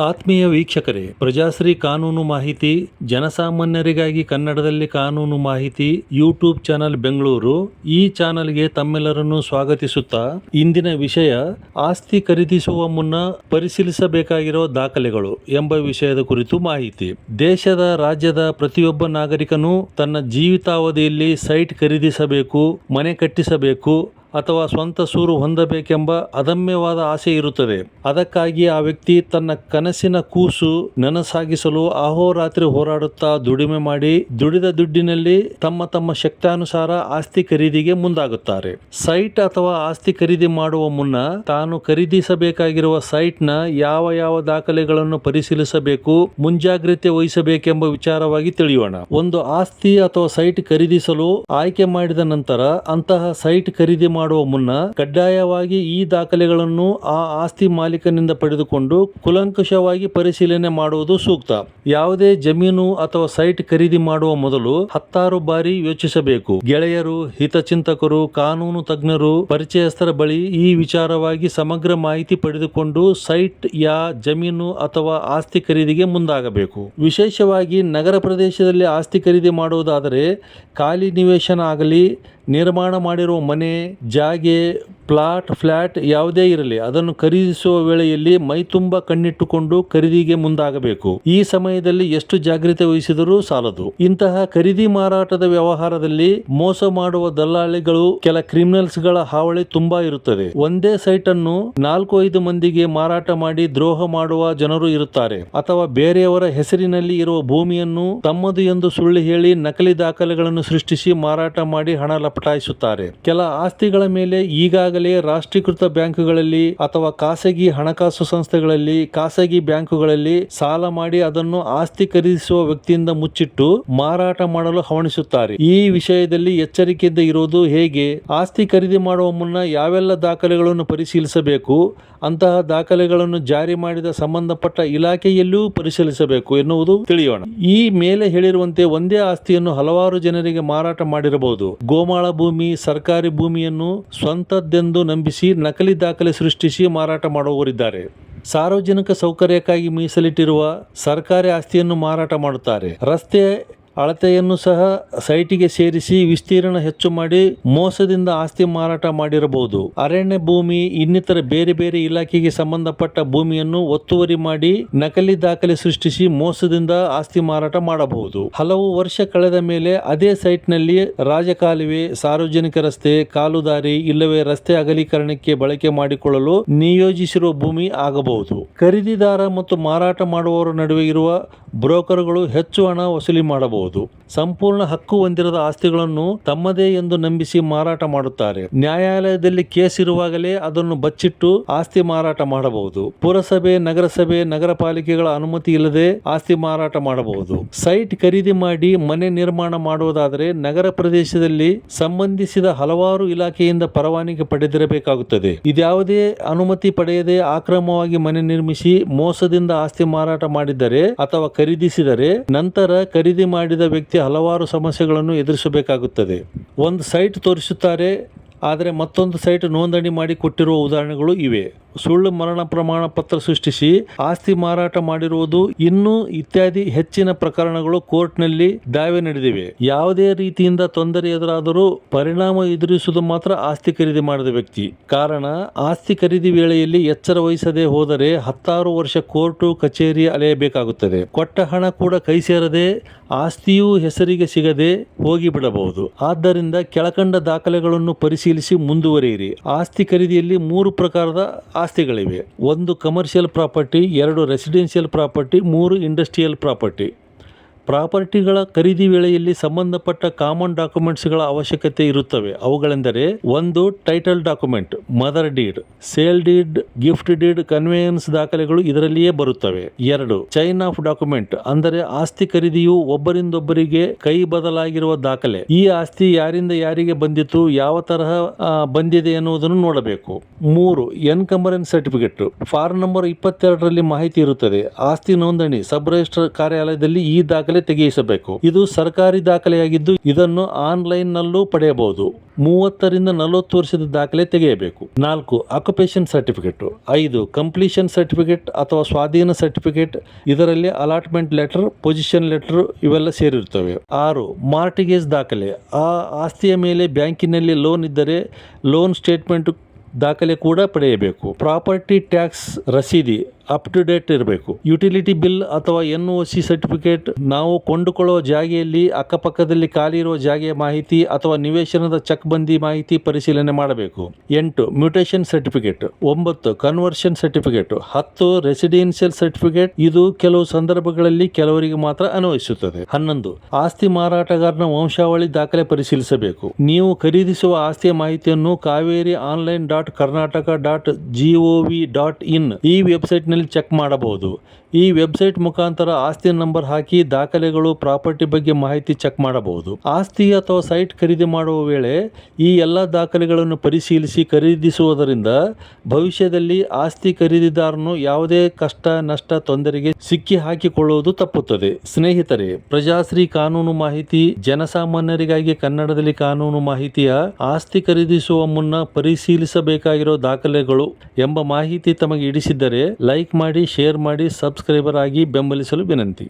ಆತ್ಮೀಯ ವೀಕ್ಷಕರೇ, ಪ್ರಜಾಶ್ರೀ ಕಾನೂನು ಮಾಹಿತಿ ಜನಸಾಮಾನ್ಯರಿಗಾಗಿ ಕನ್ನಡದಲ್ಲಿ ಕಾನೂನು ಮಾಹಿತಿ ಯೂಟ್ಯೂಬ್ ಚಾನಲ್ ಬೆಂಗಳೂರು. ಈ ಚಾನಲ್ಗೆ ತಮ್ಮೆಲ್ಲರನ್ನು ಸ್ವಾಗತಿಸುತ್ತಾ, ಇಂದಿನ ವಿಷಯ ಆಸ್ತಿ ಖರೀದಿಸುವ ಮುನ್ನ ಪರಿಶೀಲಿಸಬೇಕಾಗಿರುವ ದಾಖಲೆಗಳು ಎಂಬ ವಿಷಯದ ಕುರಿತು ಮಾಹಿತಿ. ದೇಶದ ರಾಜ್ಯದ ಪ್ರತಿಯೊಬ್ಬ ನಾಗರಿಕನು ತನ್ನ ಜೀವಿತಾವಧಿಯಲ್ಲಿ ಸೈಟ್ ಖರೀದಿಸಬೇಕು, ಮನೆ ಕಟ್ಟಿಸಬೇಕು ಅಥವಾ ಸ್ವಂತ ಸೂರು ಹೊಂದಬೇಕೆಂಬ ಅದಮ್ಯವಾದ ಆಸೆ ಇರುತ್ತದೆ. ಅದಕ್ಕಾಗಿ ಆ ವ್ಯಕ್ತಿ ತನ್ನ ಕನಸಿನ ಕೂಸು ನನಸಾಗಿಸಲು ಅಹೋರಾತ್ರಿ ಹೋರಾಡುತ್ತಾ ದುಡಿಮೆ ಮಾಡಿ ದುಡಿದ ದುಡ್ಡಿನಲ್ಲಿ ತಮ್ಮ ಶಕ್ತಾನುಸಾರ ಆಸ್ತಿ ಖರೀದಿಗೆ ಮುಂದಾಗುತ್ತಾರೆ. ಸೈಟ್ ಅಥವಾ ಆಸ್ತಿ ಖರೀದಿ ಮಾಡುವ ಮುನ್ನ ತಾನು ಖರೀದಿಸಬೇಕಾಗಿರುವ ಸೈಟ್ನ ಯಾವ ದಾಖಲೆಗಳನ್ನು ಪರಿಶೀಲಿಸಬೇಕು, ಮುಂಜಾಗ್ರತೆ ವಹಿಸಬೇಕೆಂಬ ವಿಚಾರವಾಗಿ ತಿಳಿಯೋಣ. ಒಂದು ಆಸ್ತಿ ಅಥವಾ ಸೈಟ್ ಖರೀದಿಸಲು ಆಯ್ಕೆ ಮಾಡಿದ ನಂತರ ಅಂತಹ ಸೈಟ್ ಖರೀದಿ ಮಾಡುವ ಮುನ್ನ ಕಡ್ಡಾಯವಾಗಿ ಈ ದಾಖಲೆಗಳನ್ನು ಆ ಆಸ್ತಿ ಮಾಲೀಕನಿಂದ ಪಡೆದುಕೊಂಡು ಕೂಲಂಕಷವಾಗಿ ಪರಿಶೀಲನೆ ಮಾಡುವುದು ಸೂಕ್ತ. ಯಾವುದೇ ಜಮೀನು ಅಥವಾ ಸೈಟ್ ಖರೀದಿ ಮಾಡುವ ಮೊದಲು 10 ಬಾರಿ ಯೋಚಿಸಬೇಕು. ಗೆಳೆಯರು, ಹಿತಚಿಂತಕರು, ಕಾನೂನು ತಜ್ಞರು, ಪರಿಚಯಸ್ಥರ ಬಳಿ ಈ ವಿಚಾರವಾಗಿ ಸಮಗ್ರ ಮಾಹಿತಿ ಪಡೆದುಕೊಂಡು ಸೈಟ್ ಜಮೀನು ಅಥವಾ ಆಸ್ತಿ ಖರೀದಿಗೆ ಮುಂದಾಗಬೇಕು. ವಿಶೇಷವಾಗಿ ನಗರ ಪ್ರದೇಶದಲ್ಲಿ ಆಸ್ತಿ ಖರೀದಿ ಮಾಡುವುದಾದರೆ ಖಾಲಿ ನಿವೇಶನ ಆಗಲಿ, ನಿರ್ಮಾಣ ಮಾಡಿರುವ ಮನೆ, ಜಾಗೆ, ಫ್ಲಾಟ್ ಯಾವುದೇ ಇರಲಿ, ಅದನ್ನು ಖರೀದಿಸುವ ವೇಳೆಯಲ್ಲಿ ಮೈ ತುಂಬ ಕಣ್ಣಿಟ್ಟುಕೊಂಡು ಖರೀದಿಗೆ ಮುಂದಾಗಬೇಕು. ಈ ಸಮಯದಲ್ಲಿ ಎಷ್ಟು ಜಾಗ್ರತೆ ವಹಿಸಿದರೂ ಸಾಲದು. ಇಂತಹ ಖರೀದಿ ಮಾರಾಟದ ವ್ಯವಹಾರದಲ್ಲಿ ಮೋಸ ಮಾಡುವ ದಲ್ಲಾಳಿಗಳು, ಕೆಲ ಕ್ರಿಮಿನಲ್ಸ್ ಗಳ ಹಾವಳಿ ತುಂಬಾ ಇರುತ್ತದೆ. ಒಂದೇ ಸೈಟ್ ಅನ್ನು 4-5 ಮಂದಿಗೆ ಮಾರಾಟ ಮಾಡಿ ದ್ರೋಹ ಮಾಡುವ ಜನರು ಇರುತ್ತಾರೆ. ಅಥವಾ ಬೇರೆಯವರ ಹೆಸರಿನಲ್ಲಿ ಇರುವ ಭೂಮಿಯನ್ನು ತಮ್ಮದು ಎಂದು ಸುಳ್ಳು ಹೇಳಿ ನಕಲಿ ದಾಖಲೆಗಳನ್ನು ಸೃಷ್ಟಿಸಿ ಮಾರಾಟ ಮಾಡಿ ಹಣ ಲಪಟಾಯಿಸುತ್ತಾರೆ. ಕೆಲ ಆಸ್ತಿಗಳ ಮೇಲೆ ಈಗಾಗಲೇ ರಾಷ್ಟ್ರೀಕೃತ ಬ್ಯಾಂಕುಗಳಲ್ಲಿ ಅಥವಾ ಖಾಸಗಿ ಹಣಕಾಸು ಸಂಸ್ಥೆಗಳಲ್ಲಿ, ಖಾಸಗಿ ಬ್ಯಾಂಕುಗಳಲ್ಲಿ ಸಾಲ ಮಾಡಿ ಅದನ್ನು ಆಸ್ತಿ ಖರೀದಿಸುವ ವ್ಯಕ್ತಿಯಿಂದ ಮುಚ್ಚಿಟ್ಟು ಮಾರಾಟ ಮಾಡಲು ಹವಣಿಸುತ್ತಾರೆ. ಈ ವಿಷಯದಲ್ಲಿ ಎಚ್ಚರಿಕೆಯಿಂದ ಇರುವುದು ಹೇಗೆ? ಆಸ್ತಿ ಖರೀದಿ ಮಾಡುವ ಮುನ್ನ ಯಾವೆಲ್ಲ ದಾಖಲೆಗಳನ್ನು ಪರಿಶೀಲಿಸಬೇಕು, ಅಂತಹ ದಾಖಲೆಗಳನ್ನು ಜಾರಿ ಮಾಡಿದ ಸಂಬಂಧಪಟ್ಟ ಇಲಾಖೆಯಲ್ಲೂ ಪರಿಶೀಲಿಸಬೇಕು ಎನ್ನುವುದು ತಿಳಿಯೋಣ. ಈ ಮೇಲೆ ಹೇಳಿರುವಂತೆ ಒಂದೇ ಆಸ್ತಿಯನ್ನು ಹಲವಾರು ಜನರಿಗೆ ಮಾರಾಟ ಮಾಡಿರಬಹುದು. ಗೋಮಾಳ ಭೂಮಿ, ಸರ್ಕಾರಿ ಭೂಮಿಯನ್ನು ಸ್ವಂತದ್ದೆಂದು ನಂಬಿಸಿ ನಕಲಿ ದಾಖಲೆ ಸೃಷ್ಟಿಸಿ ಮಾರಾಟ ಮಾಡುವವರಿದ್ದಾರೆ. ಸಾರ್ವಜನಿಕ ಸೌಕರ್ಯಕ್ಕಾಗಿ ಮೀಸಲಿಟ್ಟಿರುವ ಸರ್ಕಾರಿ ಆಸ್ತಿಯನ್ನು ಮಾರಾಟ ಮಾಡುತ್ತಾರೆ. ರಸ್ತೆ ಅಳತೆಯನ್ನು ಸಹ ಸೈಟಿಗೆ ಸೇರಿಸಿ ವಿಸ್ತೀರ್ಣ ಹೆಚ್ಚು ಮಾಡಿ ಮೋಸದಿಂದ ಆಸ್ತಿ ಮಾರಾಟ ಮಾಡಿರಬಹುದು. ಅರಣ್ಯ ಭೂಮಿ, ಇನ್ನಿತರ ಬೇರೆ ಇಲಾಖೆಗೆ ಸಂಬಂಧಪಟ್ಟ ಭೂಮಿಯನ್ನು ಒತ್ತುವರಿ ಮಾಡಿ ನಕಲಿ ದಾಖಲೆ ಸೃಷ್ಟಿಸಿ ಮೋಸದಿಂದ ಆಸ್ತಿ ಮಾರಾಟ ಮಾಡಬಹುದು. ಹಲವು ವರ್ಷ ಕಳೆದ ಮೇಲೆ ಅದೇ ಸೈಟ್ನಲ್ಲಿ ರಾಜಕಾಲುವೆ, ಸಾರ್ವಜನಿಕ ರಸ್ತೆ, ಕಾಲುದಾರಿ ಇಲ್ಲವೇ ರಸ್ತೆ ಅಗಲೀಕರಣಕ್ಕೆ ಬಳಕೆ ಮಾಡಿಕೊಳ್ಳಲು ನಿಯೋಜಿಸಿರುವ ಭೂಮಿ ಆಗಬಹುದು. ಖರೀದಿದಾರ ಮತ್ತು ಮಾರಾಟ ಮಾಡುವವರ ನಡುವೆ ಇರುವ ಬ್ರೋಕರ್ಗಳು ಹೆಚ್ಚು ಹಣ ವಸೂಲಿ ಮಾಡಬಹುದು. ಸಂಪೂರ್ಣ ಹಕ್ಕು ಹೊಂದಿರದ ಆಸ್ತಿಗಳನ್ನು ತಮ್ಮದೇ ಎಂದು ನಂಬಿಸಿ ಮಾರಾಟ ಮಾಡುತ್ತಾರೆ. ನ್ಯಾಯಾಲಯದಲ್ಲಿ ಕೇಸ್ ಇರುವಾಗಲೇ ಅದನ್ನು ಬಚ್ಚಿಟ್ಟು ಆಸ್ತಿ ಮಾರಾಟ ಮಾಡಬಹುದು. ಪುರಸಭೆ, ನಗರಸಭೆ, ನಗರ ಪಾಲಿಕೆಗಳ ಅನುಮತಿ ಇಲ್ಲದೆ ಆಸ್ತಿ ಮಾರಾಟ ಮಾಡಬಹುದು. ಸೈಟ್ ಖರೀದಿ ಮಾಡಿ ಮನೆ ನಿರ್ಮಾಣ ಮಾಡುವುದಾದರೆ ನಗರ ಪ್ರದೇಶದಲ್ಲಿ ಸಂಬಂಧಿಸಿದ ಹಲವಾರು ಇಲಾಖೆಯಿಂದ ಪರವಾನಗಿ ಪಡೆದಿರಬೇಕಾಗುತ್ತದೆ. ಇದ್ಯಾವುದೇ ಅನುಮತಿ ಪಡೆಯದೆ ಅಕ್ರಮವಾಗಿ ಮನೆ ನಿರ್ಮಿಸಿ ಮೋಸದಿಂದ ಆಸ್ತಿ ಮಾರಾಟ ಮಾಡಿದ್ದರೆ ಅಥವಾ ಖರೀದಿಸಿದರೆ ನಂತರ ಖರೀದಿ ಮಾಡಿದ ವ್ಯಕ್ತಿ ಹಲವಾರು ಸಮಸ್ಯೆಗಳನ್ನು ಎದುರಿಸಬೇಕಾಗುತ್ತದೆ. ಒಂದು ಸೈಟ್ ತೋರಿಸುತ್ತಾರೆ, ಆದರೆ ಮತ್ತೊಂದು ಸೈಟ್ ನೋಂದಣಿ ಮಾಡಿ ಕೊಟ್ಟಿರುವ ಉದಾಹರಣೆಗಳು ಇವೆ. ಸುಳ್ಳು ಮರಣ ಪ್ರಮಾಣ ಪತ್ರ ಸೃಷ್ಟಿಸಿ ಆಸ್ತಿ ಮಾರಾಟ ಮಾಡಿರುವುದು ಇನ್ನೂ ಇತ್ಯಾದಿ ಹೆಚ್ಚಿನ ಪ್ರಕರಣಗಳು ಕೋರ್ಟ್ನಲ್ಲಿ ದಾವೆ ನಡೆದಿವೆ. ಯಾವುದೇ ರೀತಿಯಿಂದ ತೊಂದರೆ ಎದುರಾದರೂ ಪರಿಣಾಮ ಎದುರಿಸುವುದು ಮಾತ್ರ ಆಸ್ತಿ ಖರೀದಿ ಮಾಡಿದ ವ್ಯಕ್ತಿ. ಕಾರಣ, ಆಸ್ತಿ ಖರೀದಿ ವೇಳೆಯಲ್ಲಿ ಎಚ್ಚರ ವಹಿಸದೆ ಹೋದರೆ 10 ವರ್ಷ ಕೋರ್ಟು ಕಚೇರಿ ಅಲೆಯಬೇಕಾಗುತ್ತದೆ. ಕೊಟ್ಟ ಹಣ ಕೂಡ ಕೈ ಸೇರದೆ ಆಸ್ತಿಯೂ ಹೆಸರಿಗೆ ಸಿಗದೆ ಹೋಗಿಬಿಡಬಹುದು. ಆದ್ದರಿಂದ ಕೆಳಕಂಡ ದಾಖಲೆಗಳನ್ನು ಪರಿಶೀಲಿಸಿ ಮುಂದುವರಿಯಿರಿ. ಆಸ್ತಿ ಖರೀದಿಯಲ್ಲಿ 3 ಪ್ರಕಾರದ ಆಸ್ತಿಗಳಿವೆ. 1 commercial property, 2 residential property, 3 industrial property. ಪ್ರಾಪರ್ಟಿಗಳ ಖರೀದಿ ವೇಳೆಯಲ್ಲಿ ಸಂಬಂಧಪಟ್ಟ ಕಾಮನ್ ಡಾಕ್ಯುಮೆಂಟ್ಸ್ಗಳ ಅವಶ್ಯಕತೆ ಇರುತ್ತವೆ. ಅವುಗಳೆಂದರೆ 1 title document, mother deed, sale deed, gift deed, conveyance ದಾಖಲೆಗಳು ಇದರಲ್ಲಿಯೇ ಬರುತ್ತವೆ. 2 ಚೈನ್ ಆಫ್ ಡಾಕ್ಯುಮೆಂಟ್, ಅಂದರೆ ಆಸ್ತಿ ಖರೀದಿಯು ಒಬ್ಬರಿಂದೊಬ್ಬರಿಗೆ ಕೈ ಬದಲಾಗಿರುವ ದಾಖಲೆ. ಈ ಆಸ್ತಿ ಯಾರಿಂದ ಯಾರಿಗೆ ಬಂದಿತು, ಯಾವ ತರಹ ಬಂದಿದೆ ಎನ್ನುವುದನ್ನು ನೋಡಬೇಕು. 3 ಎನ್ಕಂಬರೆನ್ಸ್ ಸರ್ಟಿಫಿಕೇಟ್, ಫಾರ್ಮ್ ನಂಬರ್ 22ರಲ್ಲಿ ಮಾಹಿತಿ ಇರುತ್ತದೆ. ಆಸ್ತಿ ನೋಂದಣಿ ಸಬ್ ರಿಜಿಸ್ಟ್ರಾರ್ ಕಾರ್ಯಾಲಯದಲ್ಲಿ ಈ ದಾಖಲೆ ದಾಖಲೆ ತೆಗೆಯಿಸಬೇಕು. ಇದು ಸರ್ಕಾರಿ ದಾಖಲೆಯಾಗಿದ್ದು ಇದನ್ನು ಆನ್ಲೈನ್ ನಲ್ಲೂ ಪಡೆಯಬಹುದು. 30 ರಿಂದ 40 ವರ್ಷದ ದಾಖಲೆ ತೆಗೆಯಬೇಕು. 4 ಆಕ್ಯುಪೇಷನ್ ಸರ್ಟಿಫಿಕೇಟ್. 5 ಕಂಪ್ಲೀಷನ್ ಸರ್ಟಿಫಿಕೇಟ್ ಅಥವಾ ಸ್ವಾಧೀನ ಸರ್ಟಿಫಿಕೇಟ್. ಇದರಲ್ಲಿ ಅಲಾಟ್ಮೆಂಟ್ ಲೆಟರ್, ಪೊಸಿಷನ್ ಲೆಟರ್ ಇವೆಲ್ಲ ಸೇರಿರುತ್ತವೆ. 6 ಮಾರ್ಟಿಗೇಜ್ ದಾಖಲೆ. ಆ ಆಸ್ತಿಯ ಮೇಲೆ ಬ್ಯಾಂಕಿನಲ್ಲಿ ಲೋನ್ ಇದ್ದರೆ ಲೋನ್ ಸ್ಟೇಟ್ಮೆಂಟ್ ದಾಖಲೆ ಕೂಡ ಪಡೆಯಬೇಕು. ಪ್ರಾಪರ್ಟಿ ಟ್ಯಾಕ್ಸ್ ರಸೀದಿ ಅಪ್ ಟು ಡೇಟ್ ಇರಬೇಕು. ಯುಟಿಲಿಟಿ ಬಿಲ್ ಅಥವಾ NOC ಸರ್ಟಿಫಿಕೇಟ್. ನಾವು ಕೊಂಡುಕೊಳ್ಳುವ ಜಾಗೆಯಲ್ಲಿ ಅಕ್ಕಪಕ್ಕದಲ್ಲಿ ಖಾಲಿ ಇರುವ ಜಾಗೆಯ ಮಾಹಿತಿ ಅಥವಾ ನಿವೇಶನದ ಚೆಕ್ ಬಂದಿ ಮಾಹಿತಿ ಪರಿಶೀಲನೆ ಮಾಡಬೇಕು. 8 mutation certificate. 9 conversion certificate. 10 residential certificate. ಇದು ಕೆಲವು ಸಂದರ್ಭಗಳಲ್ಲಿ ಕೆಲವರಿಗೆ ಮಾತ್ರ ಅನ್ವಯಿಸುತ್ತದೆ. 11 ಆಸ್ತಿ ಮಾರಾಟಗಾರನ ವಂಶಾವಳಿ ದಾಖಲೆ ಪರಿಶೀಲಿಸಬೇಕು. ನೀವು ಖರೀದಿಸುವ ಆಸ್ತಿಯ ಮಾಹಿತಿಯನ್ನು ಕಾವೇರಿ online.karnataka.gov.in ಈ ವೆಬ್ಸೈಟ್ ನಲ್ಲಿ ಚೆಕ್ ಮಾಡಬಹುದು. ಈ ವೆಬ್ಸೈಟ್ ಮುಖಾಂತರ ಆಸ್ತಿ ನಂಬರ್ ಹಾಕಿ ದಾಖಲೆಗಳು, ಪ್ರಾಪರ್ಟಿ ಬಗ್ಗೆ ಮಾಹಿತಿ ಚೆಕ್ ಮಾಡಬಹುದು. ಆಸ್ತಿ ಅಥವಾ ಸೈಟ್ ಖರೀದಿ ಮಾಡುವ ವೇಳೆ ಈ ಎಲ್ಲ ದಾಖಲೆಗಳನ್ನು ಪರಿಶೀಲಿಸಿ ಖರೀದಿಸುವುದರಿಂದ ಭವಿಷ್ಯದಲ್ಲಿ ಆಸ್ತಿ ಖರೀದಿದಾರನು ಯಾವುದೇ ಕಷ್ಟ, ನಷ್ಟ, ತೊಂದರೆಗೆ ಸಿಕ್ಕಿ ಹಾಕಿಕೊಳ್ಳುವುದು ತಪ್ಪುತ್ತದೆ. ಸ್ನೇಹಿತರೆ, ಪ್ರಜಾಶ್ರೀ ಕಾನೂನು ಮಾಹಿತಿ ಜನಸಾಮಾನ್ಯರಿಗಾಗಿ ಕನ್ನಡದಲ್ಲಿ ಕಾನೂನು ಮಾಹಿತಿಯ ಆಸ್ತಿ ಖರೀದಿಸುವ ಮುನ್ನ ಪರಿಶೀಲಿಸಬೇಕಾಗಿರೋ ದಾಖಲೆಗಳು ಎಂಬ ಮಾಹಿತಿ ತಮಗೆ ಹಿಡಿಸಿದ್ದರೆ ಲೈಕ್ ಮಾಡಿ, ಶೇರ್ ಮಾಡಿ, ಸಬ್ಸ್ಕ್ರೈಬರ್ ಆಗಿ ಬೆಂಬಲಿಸಲು ವಿನಂತಿ.